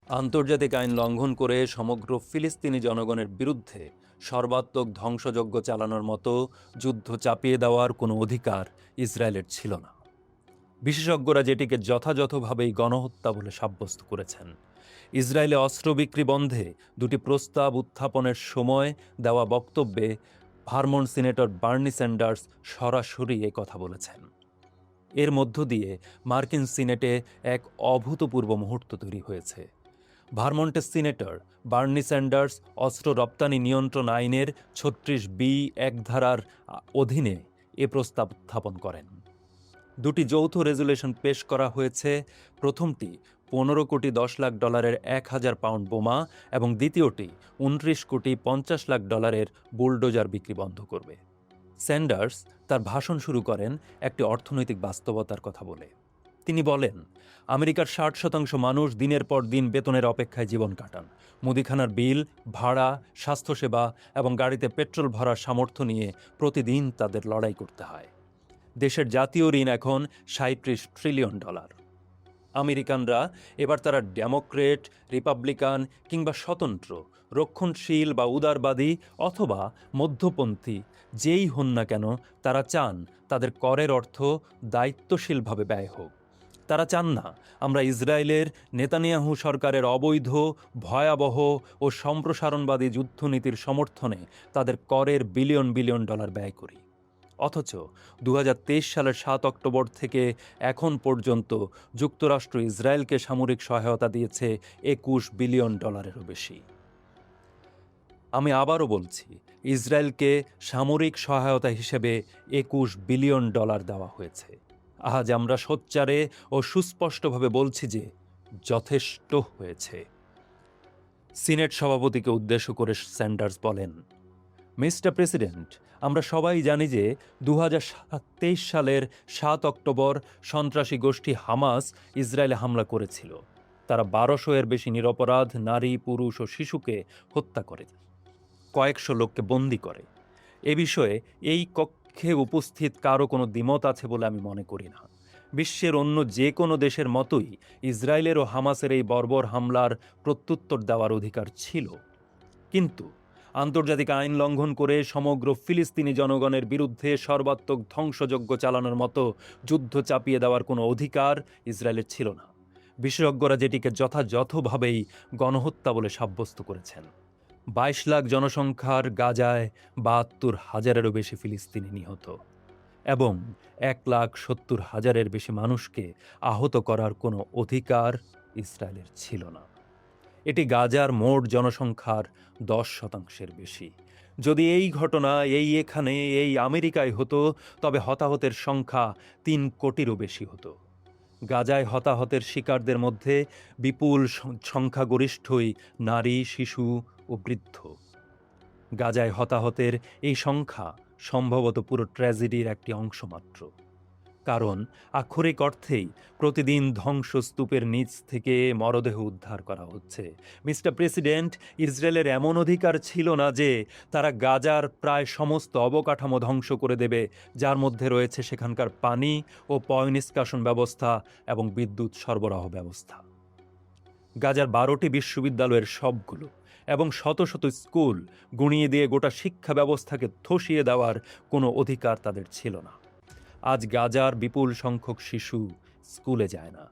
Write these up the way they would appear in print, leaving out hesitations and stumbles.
আন্তর্জাতিক আইন লঙ্ঘন করে সমগ্র ফিলিস্তিনি জনগণের বিরুদ্ধে সর্বাত্মক ধ্বংসযজ্ঞ চালানোর মতো যুদ্ধ চাপিয়ে দেওয়ার কোনো অধিকার ইসরায়েলের ছিল না। বিশেষজ্ঞরা যেটিকে যথাযথভাবেই গণহত্যা বলে সাব্যস্ত করেছেন। ইসরায়েলে অস্ত্র বিক্রি বন্ধে দুটি প্রস্তাব উত্থাপনের সময় দেওয়া বক্তব্যে ভারমন্ট সিনেটর বার্নি স্যান্ডার্স সরাসরি কথা বলেছেন। এর মধ্য দিয়ে মার্কিন সিনেটে এক অভূতপূর্ব মুহূর্ত তৈরি হয়েছে। ভারমন্টের সিনেটর বার্নি স্যান্ডার্স অস্ত্র রপ্তানি নিয়ন্ত্রণ আইনের ৩৬(b)(1) ধারার অধীনে এ প্রস্তাব উত্থাপন করেন। দুটি যৌথ রেজুলেশন পেশ করা হয়েছে। প্রথমটি $15,10,00,000 ১,০০০ পাউন্ড বোমা এবং দ্বিতীয়টি $29,50,00,000 বুলডোজার বিক্রি বন্ধ করবে। স্যান্ডার্স তার ভাষণ শুরু করেন একটি অর্থনৈতিক বাস্তবতার কথা বলে। তিনি বলেন, আমেরিকার ৬০% মানুষ দিনের পর দিন বেতনের অপেক্ষায় জীবন কাটান। মুদিখানার বিল, ভাড়া, স্বাস্থ্যসেবা এবং গাড়িতে পেট্রোল ভরার সামর্থ্য নিয়ে প্রতিদিন তাদের লড়াই করতে হয়। দেশের জাতীয় ঋণ এখন $৩৭ ট্রিলিয়ন। আমেরিকানরা এবার তারা ডেমোক্রেট, রিপাবলিকান কিংবা স্বতন্ত্র, রক্ষণশীল বা উদারবাদী অথবা মধ্যপন্থী যেই হন না কেন, তারা চান তাদের করের অর্থ দায়িত্বশীলভাবে ব্যয় হোক। তারা চান না আমরা ইসরায়েলের নেতানিয়াহু সরকারের অবৈধ, ভয়াবহ ও সম্প্রসারণবাদী যুদ্ধনীতির সমর্থনে তাদের করের বিলিয়ন বিলিয়ন ডলার ব্যয় করি। অথচ ২০২৩ সালের ৭ অক্টোবর থেকে এখন পর্যন্ত যুক্তরাষ্ট্র ইসরায়েলকে সামরিক সহায়তা দিয়েছে $২১ বিলিয়ন বেশি। আমি আবারও বলছি, ইসরায়েলকে সামরিক সহায়তা হিসেবে $২১ বিলিয়ন দেওয়া হয়েছে। আজ আমরা সোচ্চারে ও সুস্পষ্টভাবে বলছি যে যথেষ্ট হয়েছে। সিনেট সভাপতিকে উদ্দেশ্য করে স্যান্ডার্স বলেন, মিস্টার প্রেসিডেন্ট, আমরা সবাই জানি যে ২০২৩ সালের ৭ অক্টোবর সন্ত্রাসী গোষ্ঠী হামাস ইসরায়েলে হামলা করেছিল। তারা ১২০০-এর বেশি নিরপরাধ নারী, পুরুষ ও শিশুকে হত্যা করে, কয়েকশো লোককে বন্দী করে। এ বিষয়ে এই কক্ষে উপস্থিত কারো কোনো দ্বিমত আছে বলে আমি মনে করি না। বিশ্বের অন্য যে কোনো দেশের মতোই ইসরায়েলের ও হামাসের এই বর্বর হামলার প্রত্যুত্তর দেওয়ার অধিকার ছিল। কিন্তু আন্তর্জাতিক আইন লঙ্ঘন করে সমগ্র ফিলিস্তিনি জনগণের বিরুদ্ধে সর্বাত্মক ধ্বংসযজ্ঞ চালানোর মতো যুদ্ধ চাপিয়ে দেওয়ার কোনো অধিকার ইসরায়েলের ছিল না। বিশেষজ্ঞরা যেটিকে যথাযথভাবেই গণহত্যা বলে সাব্যস্ত করেছেন। ২২ লাখ জনসংখ্যার গাজায় ৭২,০০০-এরও বেশি ফিলিস্তিনি নিহত এবং ১,৭০,০০০-এর বেশি মানুষকে আহত করার কোনো অধিকার ইসরায়েলের ছিল না। এটি গাজার মোট জনসংখ্যার ১০% বেশি। যদি এই ঘটনা এখানে এই আমেরিকায় হতো, তবে হতাহতের সংখ্যা ৩ কোটিরও বেশি হতো। গাজায় হতাহতের শিকারদের মধ্যে বিপুল সংখ্যাগরিষ্ঠই নারী, শিশু ও বৃদ্ধ। গাজায় হতাহতের এই সংখ্যা সম্ভবত পুরো ট্র্যাজেডির একটি অংশ মাত্র। কারণ আক্ষরিক অর্থেই প্রতিদিন ধ্বংসস্তূপের নিচ থেকে মরদেহ উদ্ধার করা হচ্ছে। মিস্টার প্রেসিডেন্ট, ইসরায়েলের এমন অধিকার ছিল না যে তারা গাজার প্রায় সমস্ত অবকাঠামো ধ্বংস করে দেবে, যার মধ্যে রয়েছে সেখানকার পানি ও পয়ঃনিষ্কাশন ব্যবস্থা এবং বিদ্যুৎ সরবরাহ ব্যবস্থা। গাজার ১২টি বিশ্ববিদ্যালয়ের সবগুলো এবং শত শত স্কুল গুঁড়িয়ে দিয়ে গোটা শিক্ষা ব্যবস্থাকে ধসিয়ে দেওয়ার কোনো অধিকার তাদের ছিল না। আজ গাজার বিপুল সংখ্যক শিশু স্কুলে যায় না।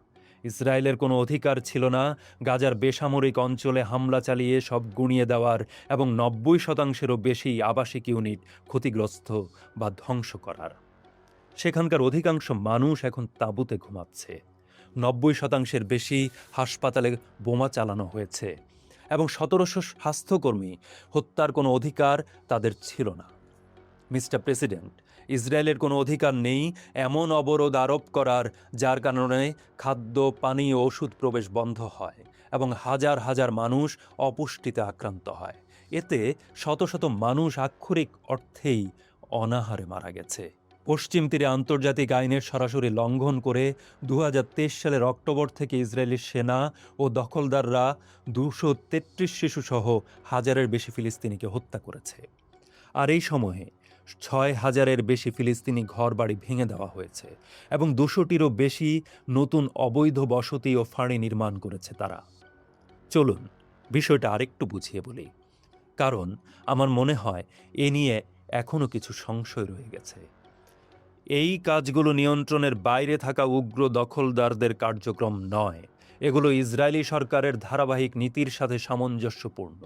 ইসরায়েলের কোনো অধিকার ছিল না গাজার বেসামরিক অঞ্চলে হামলা চালিয়ে সব গুঁড়িয়ে দেওয়ার এবং ৯০%-এরও বেশি আবাসিক ইউনিট ক্ষতিগ্রস্ত বা ধ্বংস করার। সেখানকার অধিকাংশ মানুষ এখন তাঁবুতে ঘুমাচ্ছে। ৯০%-এর বেশি হাসপাতালে বোমা চালানো হয়েছে এবং ১৭০০ স্বাস্থ্যকর্মী হত্যার কোনো অধিকার তাদের ছিল না। মিস্টার প্রেসিডেন্ট, ইসরায়েলের কোনো অধিকার নেই এমন অবরোধ আরোপ করার যার কারণে খাদ্য, পানি ও ওষুধ প্রবেশ বন্ধ হয় এবং হাজার হাজার মানুষ অপুষ্টিতে আক্রান্ত হয়। এতে শত শত মানুষ আক্ষরিক অর্থেই অনাহারে মারা গেছে। পশ্চিম তীরে আন্তর্জাতিক আইনের সরাসরি লঙ্ঘন করে ২০২৩ সালের অক্টোবর থেকে ইসরায়েলি সেনা ও দখলদাররা ২৩৩ শিশুসহ হাজারের বেশি ফিলিস্তিনিকে হত্যা করেছে। আর এই সময়ে ৬,০০০-এর বেশি ফিলিস্তিনি ঘরবাড়ি ভেঙে দেওয়া হয়েছে এবং ২০০-টিরও বেশি নতুন অবৈধ বসতি ও ফাঁড়ি নির্মাণ করেছে তারা। চলুন বিষয়টা আরেকটু বুঝিয়ে বলি, কারণ আমার মনে হয় এ নিয়ে এখনও কিছু সংশয় রয়ে গেছে। এই কাজগুলো নিয়ন্ত্রণের বাইরে থাকা উগ্র দখলদারদের কার্যক্রম নয়, এগুলো ইসরায়েলি সরকারের ধারাবাহিক নীতির সাথে সামঞ্জস্যপূর্ণ।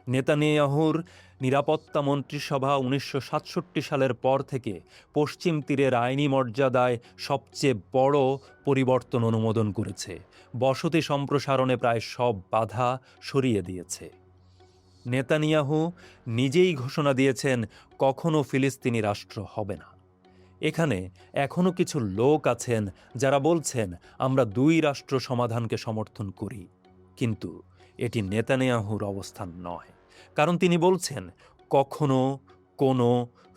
নেতানিয়াহুর নিরাপত্তা মন্ত্রিসভা 1967 সালের পর থেকে পশ্চিম তীরের আইনি মর্যাদায় সবচেয়ে বড় পরিবর্তন অনুমোদন করেছে, বসতি সম্প্রসারণে প্রায় সব বাধা সরিয়ে দিয়েছে। নেতানিয়াহু নিজেই ঘোষণা দিয়েছেন কখনো ফিলিস্তিনি রাষ্ট্র হবে না। এখানে এখনও কিছু লোক আছেন যারা বলছেন আমরা দুই রাষ্ট্র সমাধানকে সমর্থন করি, কিন্তু এটি নেতানিয়াহুর অবস্থান নয়, কারণ তিনি বলছেন কখনো কোনো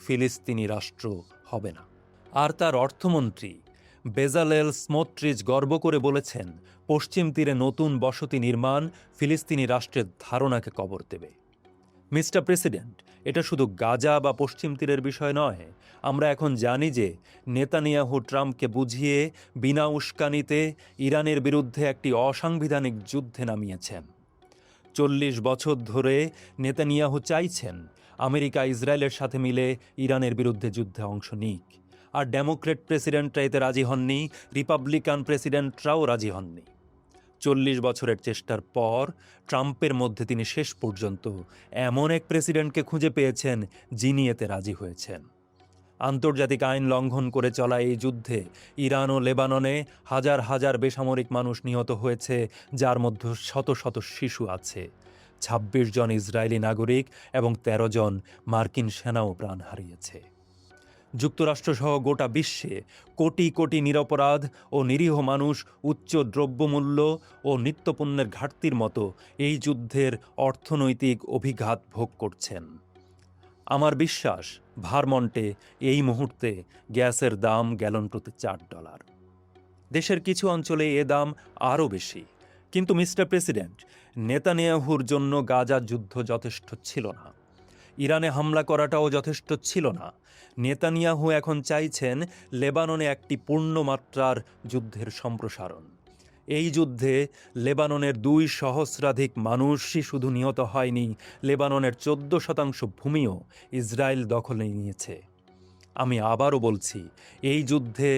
ফিলিস্তিনি রাষ্ট্র হবে না। আর তার অর্থমন্ত্রী বেজালেল স্মোট্রিচ গর্ব করে বলেছেন পশ্চিম তীরে নতুন বসতি নির্মাণ ফিলিস্তিনি রাষ্ট্রের ধারণাকে কবর দেবে। মিস্টার প্রেসিডেন্ট, এটা শুধু গাজা বা পশ্চিম তীরের বিষয় নয়। আমরা এখন জানি যে নেতানিয়াহু ট্রাম্পকে বুঝিয়ে বিনা উস্কানিতে ইরানের বিরুদ্ধে একটি অসাংবিধানিক যুদ্ধে নামিয়েছেন। 40 বছর ধরে নেতানিয়াহু চাইছেন আমেরিকা ইসরায়েলের সাথে মিলে ইরানের বিরুদ্ধে যুদ্ধে অংশ নিক, আর ডেমোক্রেট প্রেসিডেন্টরা এতে রাজি হননি, রিপাবলিকান প্রেসিডেন্টরাও রাজি হননি। 40 বছরের চেষ্টার পর ট্রাম্পের মধ্যে তিনি শেষ পর্যন্ত এমন এক প্রেসিডেন্টকে খুঁজে পেয়েছেন যিনি এতে রাজি হয়েছেন। আন্তর্জাতিক আইন লঙ্ঘন করে চলা এই যুদ্ধে ইরান ও লেবাননে হাজার হাজার বেসামরিক মানুষ নিহত হয়েছে, যার মধ্যে শত শত শিশু আছে। 26 জন ইসরায়েলি নাগরিক এবং 13 জন মার্কিন সেনাও প্রাণ হারিয়েছে। যুক্তরাষ্ট্রসহ গোটা বিশ্বে কোটি কোটি নিরপরাধ ও নিরীহ মানুষ উচ্চ দ্রব্যমূল্য ও নিত্যপণ্যের ঘাটতির মতো এই যুদ্ধের অর্থনৈতিক অভিঘাত ভোগ করছেন। আমার বিশ্বাস ভারমন্টে এই মুহূর্তে গ্যাসের দাম গ্যালন প্রতি $4। দেশের কিছু অঞ্চলে এ দাম আরও বেশি। কিন্তু মিস্টার প্রেসিডেন্ট, নেতানিয়াহুর জন্য গাজা যুদ্ধ যথেষ্ট ছিল না, ইরানে হামলা করাটাও যথেষ্ট ছিল না। নেতানিয়াহু এখন চাইছেন লেবাননে একটি পূর্ণমাত্রার যুদ্ধের সম্প্রসারণ। এই যুদ্ধে লেবাননের 2 সহস্রাধিক মানুষই শুধু নিহত হয়নি, লেবাননের 14% ভূমিও ইসরায়েল দখলে নিয়েছে। আমি আবারও বলছি, এই যুদ্ধে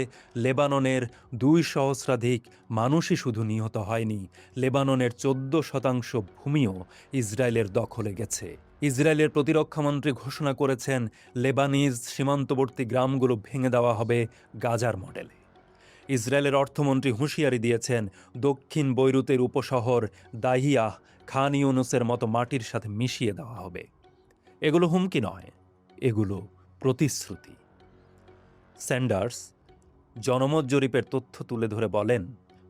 লেবাননের 2 সহস্রাধিক মানুষই শুধু নিহত হয়নি, লেবাননের 14% ভূমিও ইসরায়েলের দখলে গেছে। ইসরায়েলের প্রতিরক্ষামন্ত্রী ঘোষণা করেছেন লেবানিজ সীমান্তবর্তী গ্রামগুলো ভেঙে দেওয়া হবে গাজার মডেলে। ইসরায়েলের অর্থমন্ত্রী হুঁশিয়ারি দিয়েছেন দক্ষিণ বৈরুতের উপশহর দাহিয়াহ খান ইউনুসের মতো মাটির সাথে মিশিয়ে দেওয়া হবে। এগুলো হুমকি নয়, এগুলো প্রতিশ্রুতি। স্যান্ডার্স জনমত জরিপের তথ্য তুলে ধরে বলেন,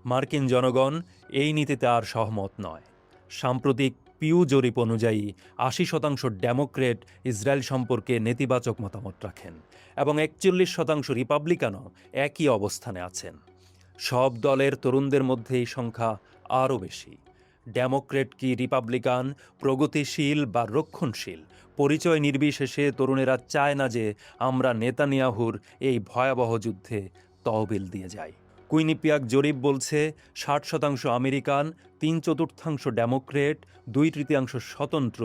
মার্কিন জনগণ এই নীতিতে আর সহমত নয়। সাম্প্রতিক পিউ জরিপ অনুযায়ী 80% ডেমোক্রেট ইসরায়েল সম্পর্কে নেতিবাচক মতামত রাখেন এবং 41% রিপাবলিকানও একই অবস্থানে আছেন। সব দলের তরুণদের মধ্যে এই সংখ্যা আরও বেশি। ডেমোক্রেট কি রিপাবলিকান, প্রগতিশীল বা রক্ষণশীল, পরিচয় নির্বিশেষে তরুণেরা চায় না যে আমরা নেতানিয়াহুর এই ভয়াবহ যুদ্ধে তহবিল দিয়ে যাই। কুইনিপিয়াক জরিপ বলছে 60% আমেরিকান, 3/4 ডেমোক্রেট, 2/3 স্বতন্ত্র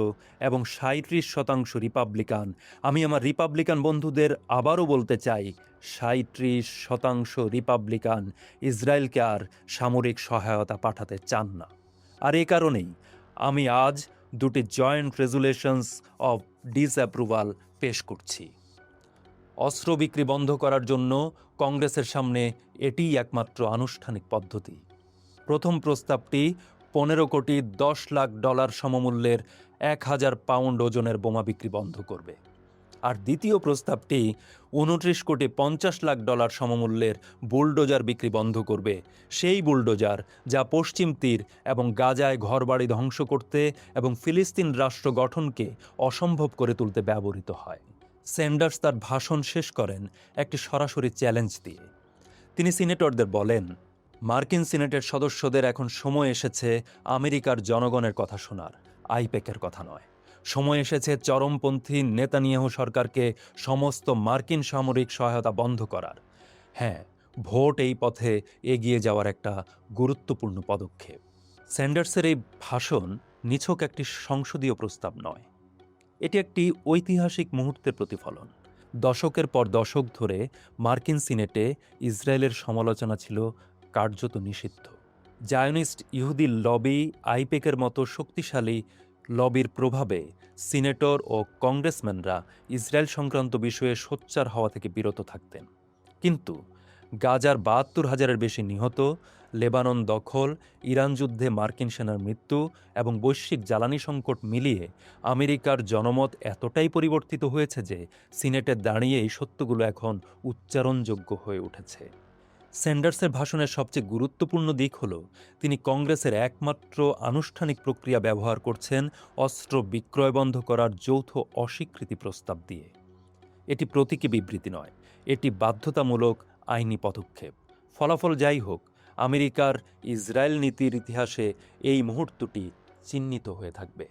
এবং 37% রিপাবলিকান। আমি আমার রিপাবলিকান বন্ধুদের আবারও বলতে চাই, 37% রিপাবলিকান ইসরায়েলকে আর সামরিক সহায়তা পাঠাতে চান না। আর এ কারণেই আমি আজ 2টি জয়েন্ট রেজুলেশনস অফ ডিসঅ্যাপ্রুভাল পেশ করছি। অস্ত্র বিক্রি বন্ধ করার জন্য কংগ্রেসের সামনে এটিই একমাত্র আনুষ্ঠানিক পদ্ধতি। প্রথম প্রস্তাবটি $15 কোটি 10 লাখ সমমূল্যের 1000 পাউন্ড ওজনের বোমা বিক্রি বন্ধ করবে, আর দ্বিতীয় প্রস্তাবটি $29 কোটি 50 লাখ সমমূল্যের বুলডোজার বিক্রি বন্ধ করবে, সেই বুলডোজার যা পশ্চিম তীর এবং গাজায় ঘরবাড়ি ধ্বংস করতে এবং ফিলিস্তিন রাষ্ট্র গঠনকে অসম্ভব করে তুলতে ব্যবহৃত হয়। স্যান্ডার্স তার ভাষণ শেষ করেন একটি সরাসরি চ্যালেঞ্জ দিয়ে। তিনি সিনেটরদের বলেন, মার্কিন সিনেটের সদস্যদের এখন সময় এসেছে আমেরিকার জনগণের কথা শোনার, আইপ্যাকের কথা নয়। সময় এসেছে চরমপন্থী নেতানিয়াহু সরকারকে সমস্ত মার্কিন সামরিক সহায়তা বন্ধ করার। হ্যাঁ, ভোট এই পথে এগিয়ে যাওয়ার একটা গুরুত্বপূর্ণ পদক্ষেপ। স্যান্ডার্সের এই ভাষণ নিছক একটি সংসদীয় প্রস্তাব নয়, এটি একটি ঐতিহাসিক মুহূর্তের প্রতিফলন। দশকের পর দশক ধরে মার্কিন সিনেটে ইসরায়েলের সমালোচনা ছিল কার্যত নিষিদ্ধ। জায়নিস্ট ইহুদি লবি, আইপেকের মতো শক্তিশালী লবির প্রভাবে সিনেটর ও কংগ্রেসম্যানরা ইসরায়েল সংক্রান্ত বিষয়ে সোচ্চার হওয়া থেকে বিরত থাকতেন। কিন্তু গাজার ৭২,০০০-এর বেশি নিহত, লেবানন দখল, ইরান যুদ্ধে মার্কিন সেনার মৃত্যু এবং বৈশ্বিক জ্বালানি সংকট মিলিয়ে আমেরিকার জনমত এতটাই পরিবর্তিত হয়েছে যে সিনেটে দাঁড়িয়ে এই সত্যগুলো এখন উচ্চারণযোগ্য হয়ে উঠেছে। স্যান্ডার্সের ভাষণের সবচেয়ে গুরুত্বপূর্ণ দিক হল তিনি কংগ্রেসের একমাত্র আনুষ্ঠানিক প্রক্রিয়া ব্যবহার করছেন অস্ত্র বিক্রয় বন্ধ করার যৌথ অস্বীকৃতি প্রস্তাব দিয়ে। এটি প্রতীকী বিবৃতি নয়, এটি বাধ্যতামূলক আইনি পদক্ষেপ। ফলাফল যাই হোক, আমেরিকার ইসরায়েল নীতির ইতিহাসে এই মুহূর্তটি চিহ্নিত হয়ে থাকবে।